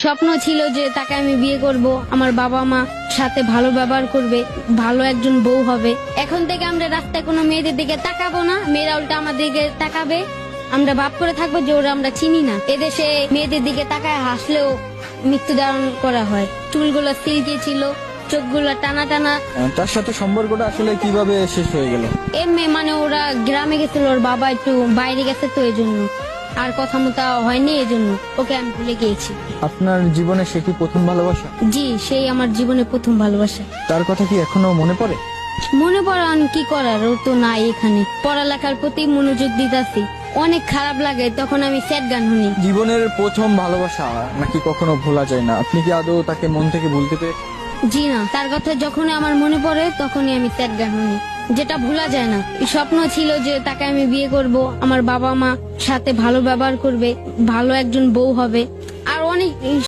স্বপ্ন ছিল যে তাকে আমি বিয়ে করব, আমার বাবা মা সাথে ভালো ব্যবহার করবে, ভালো একজন বউ হবে। এখন থেকে আমরা রাস্তায় কোনো মেয়েদের দিকে তাকাবো না, মেয়েরা উল্টা আমাদের দিকে তাকাবে। আমরা ভাব করে থাকবো যে ওরা আমরা চিনি না। এদেশে মেয়েদের দিকে তাকায় হাসলেও মৃত্যুদণ্ড করা হয়। চুলগুলো সিল্কি ছিল, চোখগুলো টানা টানা। তার সাথে সম্পর্কটা আসলে কিভাবে শেষ হয়ে গেল? মানে ওরা গ্রামে গেছিল, ওর বাবা একটু বাইরে গেছে তো এই জন্য, আর কথা মতো হয়নি, এই জন্য ওকে আমি ভুলে গিয়েছি। আপনার জীবনে সে কি প্রথম ভালোবাসা? জি, সেই আমার জীবনে প্রথম ভালোবাসা। তার কথা কি এখনো মনে পড়ে? মনে পড়ান কি করার, ও তো নাই এখানে। পড়ালেখার প্রতি মনোযোগ দিতেছি, অনেক খারাপ লাগে তখন আমি স্যাড গান শুনি। জীবনের প্রথম ভালোবাসা নাকি কখনো ভোলা যায় না? আপনি কি আদৌ তাকে মন থেকে ভুলতে পেরে? জি না, তার কথা যখনই আমার মনে পড়ে তখনই আমি স্যাড গান শুনি, যেটা ভোলা যায় না। স্বপ্ন ছিল যে তাকে আমি বিয়ে করব, আমার বাবা মা সাথে ভালো ব্যবহার করবে, ভালো একজন বউ হবে, আর অনেক